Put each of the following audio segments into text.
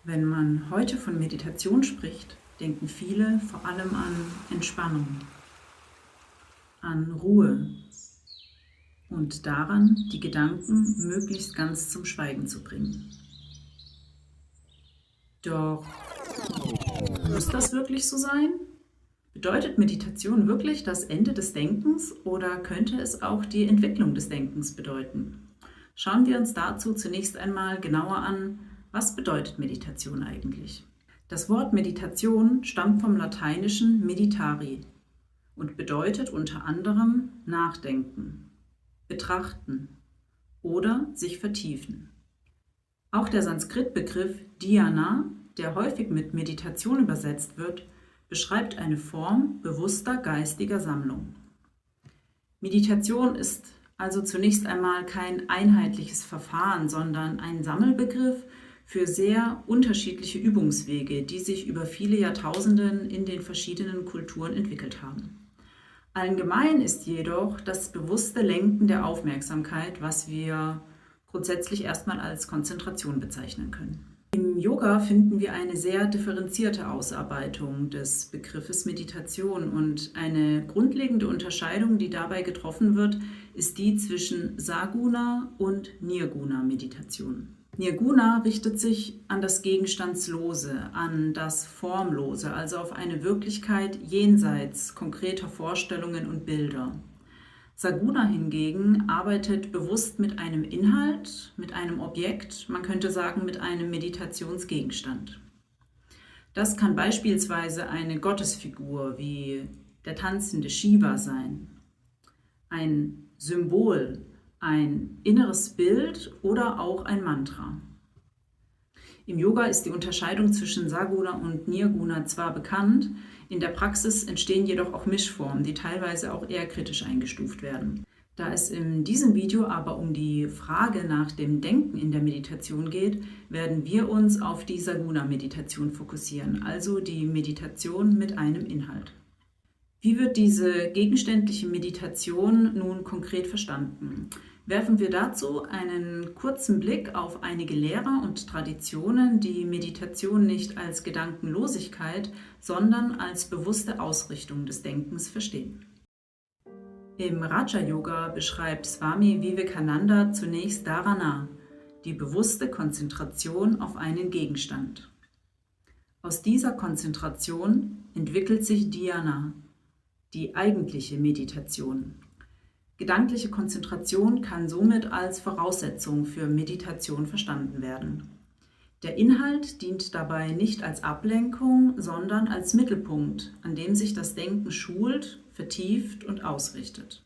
Wenn man heute von Meditation spricht, denken viele vor allem an Entspannung, an Ruhe und daran, die Gedanken möglichst ganz zum Schweigen zu bringen. Doch muss das wirklich so sein? Bedeutet Meditation wirklich das Ende des Denkens oder könnte es auch die Entwicklung des Denkens bedeuten? Schauen wir uns dazu zunächst einmal genauer an, was bedeutet Meditation eigentlich? Das Wort Meditation stammt vom lateinischen meditari und bedeutet unter anderem nachdenken, betrachten oder sich vertiefen. Auch der Sanskrit-Begriff Dhyana, der häufig mit Meditation übersetzt wird, beschreibt eine Form bewusster geistiger Sammlung. Meditation ist also zunächst einmal kein einheitliches Verfahren, sondern ein Sammelbegriff für sehr unterschiedliche Übungswege, die sich über viele Jahrtausenden in den verschiedenen Kulturen entwickelt haben. Allen gemein ist jedoch das bewusste Lenken der Aufmerksamkeit, was wir grundsätzlich erstmal als Konzentration bezeichnen können. Im Yoga finden wir eine sehr differenzierte Ausarbeitung des Begriffes Meditation und eine grundlegende Unterscheidung, die dabei getroffen wird, ist die zwischen Saguna und Nirguna Meditation. Nirguna richtet sich an das Gegenstandslose, an das Formlose, also auf eine Wirklichkeit jenseits konkreter Vorstellungen und Bilder. Saguna hingegen arbeitet bewusst mit einem Inhalt, mit einem Objekt, man könnte sagen mit einem Meditationsgegenstand. Das kann beispielsweise eine Gottesfigur wie der tanzende Shiva sein, ein Symbol, ein inneres Bild oder auch ein Mantra. Im Yoga ist die Unterscheidung zwischen Saguna und Nirguna zwar bekannt, in der Praxis entstehen jedoch auch Mischformen, die teilweise auch eher kritisch eingestuft werden. Da es in diesem Video aber um die Frage nach dem Denken in der Meditation geht, werden wir uns auf die Saguna-Meditation fokussieren, also die Meditation mit einem Inhalt. Wie wird diese gegenständliche Meditation nun konkret verstanden? Werfen wir dazu einen kurzen Blick auf einige Lehrer und Traditionen, die Meditation nicht als Gedankenlosigkeit, sondern als bewusste Ausrichtung des Denkens verstehen. Im Raja Yoga beschreibt Swami Vivekananda zunächst Dharana, die bewusste Konzentration auf einen Gegenstand. Aus dieser Konzentration entwickelt sich Dhyana, die eigentliche Meditation. Gedankliche Konzentration kann somit als Voraussetzung für Meditation verstanden werden. Der Inhalt dient dabei nicht als Ablenkung, sondern als Mittelpunkt, an dem sich das Denken schult, vertieft und ausrichtet.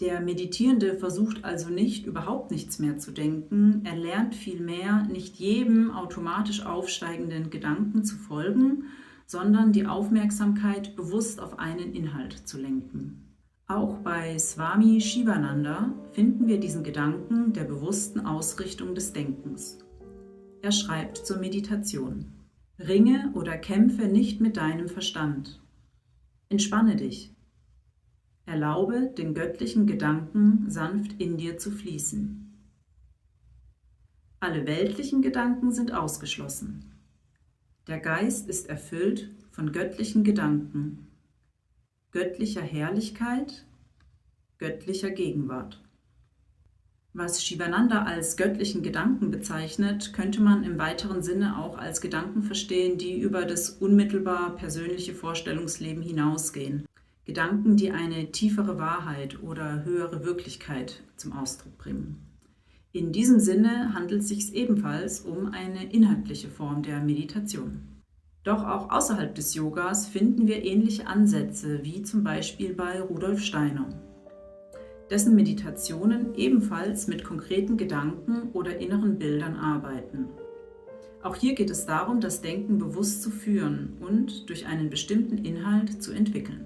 Der Meditierende versucht also nicht, überhaupt nichts mehr zu denken, er lernt vielmehr, nicht jedem automatisch aufsteigenden Gedanken zu folgen, sondern die Aufmerksamkeit bewusst auf einen Inhalt zu lenken. Auch bei Swami Shivananda finden wir diesen Gedanken der bewussten Ausrichtung des Denkens. Er schreibt zur Meditation: Ringe oder kämpfe nicht mit deinem Verstand. Entspanne dich. Erlaube den göttlichen Gedanken sanft in dir zu fließen. Alle weltlichen Gedanken sind ausgeschlossen. Der Geist ist erfüllt von göttlichen Gedanken, göttlicher Herrlichkeit, göttlicher Gegenwart. Was Shivananda als göttlichen Gedanken bezeichnet, könnte man im weiteren Sinne auch als Gedanken verstehen, die über das unmittelbar persönliche Vorstellungsleben hinausgehen. Gedanken, die eine tiefere Wahrheit oder höhere Wirklichkeit zum Ausdruck bringen. In diesem Sinne handelt es sich ebenfalls um eine inhaltliche Form der Meditation. Doch auch außerhalb des Yogas finden wir ähnliche Ansätze, wie zum Beispiel bei Rudolf Steiner, dessen Meditationen ebenfalls mit konkreten Gedanken oder inneren Bildern arbeiten. Auch hier geht es darum, das Denken bewusst zu führen und durch einen bestimmten Inhalt zu entwickeln.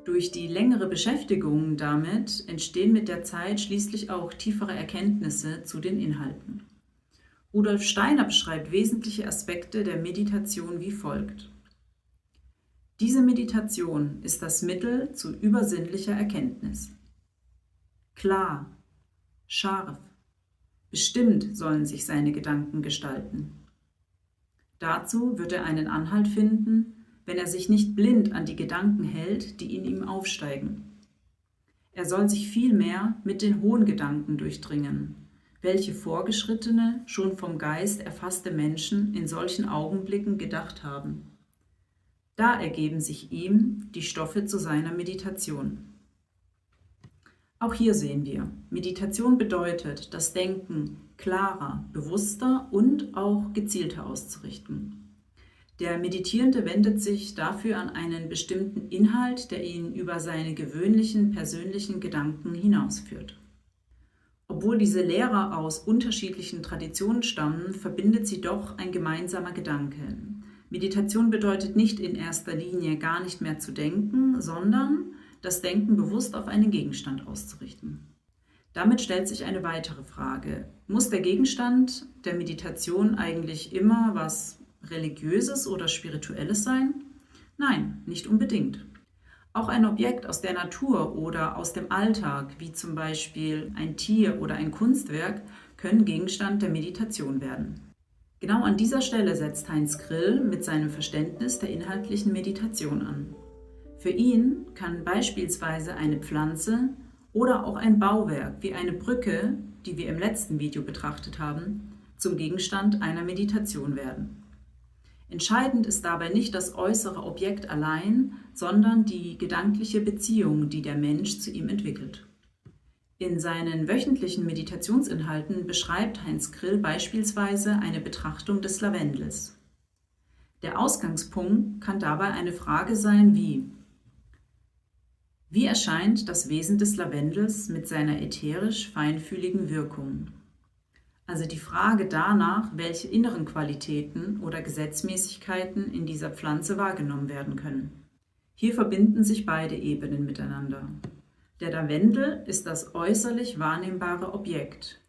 Durch die längere Beschäftigung damit entstehen mit der Zeit schließlich auch tiefere Erkenntnisse zu den Inhalten. Rudolf Steiner beschreibt wesentliche Aspekte der Meditation wie folgt. Diese Meditation ist das Mittel zu übersinnlicher Erkenntnis. Klar, scharf, bestimmt sollen sich seine Gedanken gestalten. Dazu wird er einen Anhalt finden, wenn er sich nicht blind an die Gedanken hält, die in ihm aufsteigen. Er soll sich vielmehr mit den hohen Gedanken durchdringen, welche Vorgeschrittene, schon vom Geist erfasste Menschen in solchen Augenblicken gedacht haben. Da ergeben sich ihm die Stoffe zu seiner Meditation. Auch hier sehen wir, Meditation bedeutet, das Denken klarer, bewusster und auch gezielter auszurichten. Der Meditierende wendet sich dafür an einen bestimmten Inhalt, der ihn über seine gewöhnlichen persönlichen Gedanken hinausführt. Obwohl diese Lehrer aus unterschiedlichen Traditionen stammen, verbindet sie doch ein gemeinsamer Gedanke. Meditation bedeutet nicht in erster Linie gar nicht mehr zu denken, sondern das Denken bewusst auf einen Gegenstand auszurichten. Damit stellt sich eine weitere Frage. Muss der Gegenstand der Meditation eigentlich immer was Religiöses oder Spirituelles sein? Nein, nicht unbedingt. Auch ein Objekt aus der Natur oder aus dem Alltag, wie zum Beispiel ein Tier oder ein Kunstwerk, können Gegenstand der Meditation werden. Genau an dieser Stelle setzt Heinz Grill mit seinem Verständnis der inhaltlichen Meditation an. Für ihn kann beispielsweise eine Pflanze oder auch ein Bauwerk wie eine Brücke, die wir im letzten Video betrachtet haben, zum Gegenstand einer Meditation werden. Entscheidend ist dabei nicht das äußere Objekt allein, sondern die gedankliche Beziehung, die der Mensch zu ihm entwickelt. In seinen wöchentlichen Meditationsinhalten beschreibt Heinz Grill beispielsweise eine Betrachtung des Lavendels. Der Ausgangspunkt kann dabei eine Frage sein wie: Wie erscheint das Wesen des Lavendels mit seiner ätherisch-feinfühligen Wirkung? Also die Frage danach, welche inneren Qualitäten oder Gesetzmäßigkeiten in dieser Pflanze wahrgenommen werden können. Hier verbinden sich beide Ebenen miteinander. Der Lavendel ist das äußerlich wahrnehmbare Objekt,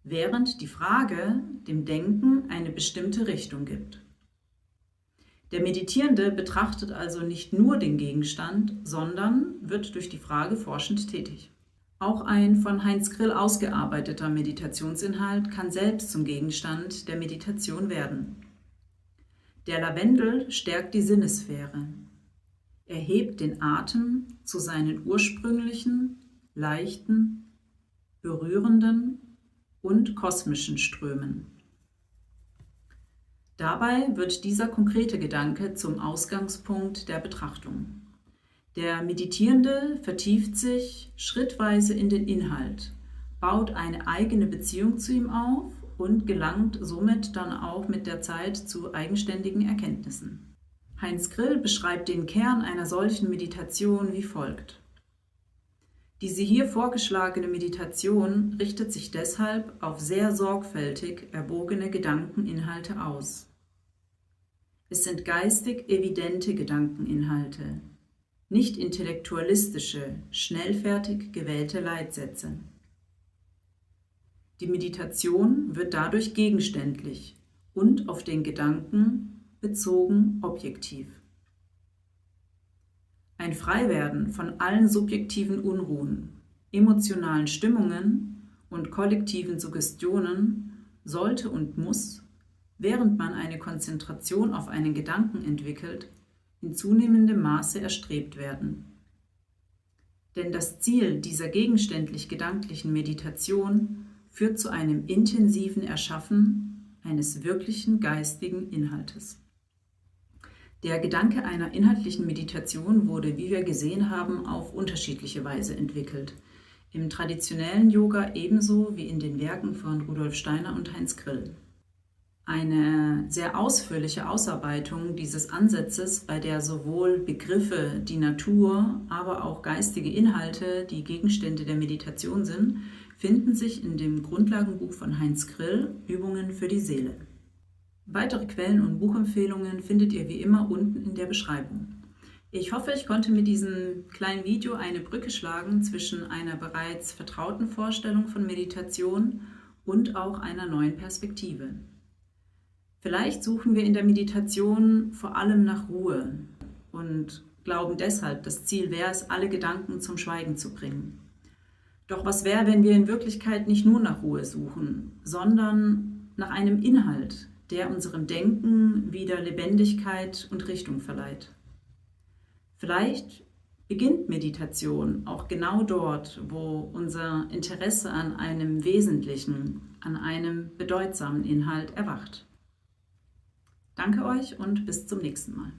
während die Frage dem Denken eine bestimmte Richtung gibt. Der Meditierende betrachtet also nicht nur den Gegenstand, sondern wird durch die Frage forschend tätig. Auch ein von Heinz Grill ausgearbeiteter Meditationsinhalt kann selbst zum Gegenstand der Meditation werden. Der Lavendel stärkt die Sinnesphäre. Er hebt den Atem zu seinen ursprünglichen, leichten, berührenden und kosmischen Strömen. Dabei wird dieser konkrete Gedanke zum Ausgangspunkt der Betrachtung. Der Meditierende vertieft sich schrittweise in den Inhalt, baut eine eigene Beziehung zu ihm auf und gelangt somit dann auch mit der Zeit zu eigenständigen Erkenntnissen. Heinz Grill beschreibt den Kern einer solchen Meditation wie folgt. Diese hier vorgeschlagene Meditation richtet sich deshalb auf sehr sorgfältig erbogene Gedankeninhalte aus. Es sind geistig evidente Gedankeninhalte, nicht intellektualistische, schnellfertig gewählte Leitsätze. Die Meditation wird dadurch gegenständlich und auf den Gedanken bezogen objektiv. Ein Freiwerden von allen subjektiven Unruhen, emotionalen Stimmungen und kollektiven Suggestionen sollte und muss, während man eine Konzentration auf einen Gedanken entwickelt, in zunehmendem Maße erstrebt werden. Denn das Ziel dieser gegenständlich-gedanklichen Meditation führt zu einem intensiven Erschaffen eines wirklichen geistigen Inhaltes. Der Gedanke einer inhaltlichen Meditation wurde, wie wir gesehen haben, auf unterschiedliche Weise entwickelt. Im traditionellen Yoga ebenso wie in den Werken von Rudolf Steiner und Heinz Grill. Eine sehr ausführliche Ausarbeitung dieses Ansatzes, bei der sowohl Begriffe, die Natur, aber auch geistige Inhalte, die Gegenstände der Meditation sind, finden sich in dem Grundlagenbuch von Heinz Grill, Übungen für die Seele. Weitere Quellen und Buchempfehlungen findet ihr wie immer unten in der Beschreibung. Ich hoffe, ich konnte mit diesem kleinen Video eine Brücke schlagen zwischen einer bereits vertrauten Vorstellung von Meditation und auch einer neuen Perspektive. Vielleicht suchen wir in der Meditation vor allem nach Ruhe und glauben deshalb, das Ziel wäre es, alle Gedanken zum Schweigen zu bringen. Doch was wäre, wenn wir in Wirklichkeit nicht nur nach Ruhe suchen, sondern nach einem Inhalt, der unserem Denken wieder Lebendigkeit und Richtung verleiht. Vielleicht beginnt Meditation auch genau dort, wo unser Interesse an einem wesentlichen, an einem bedeutsamen Inhalt erwacht. Danke euch und bis zum nächsten Mal.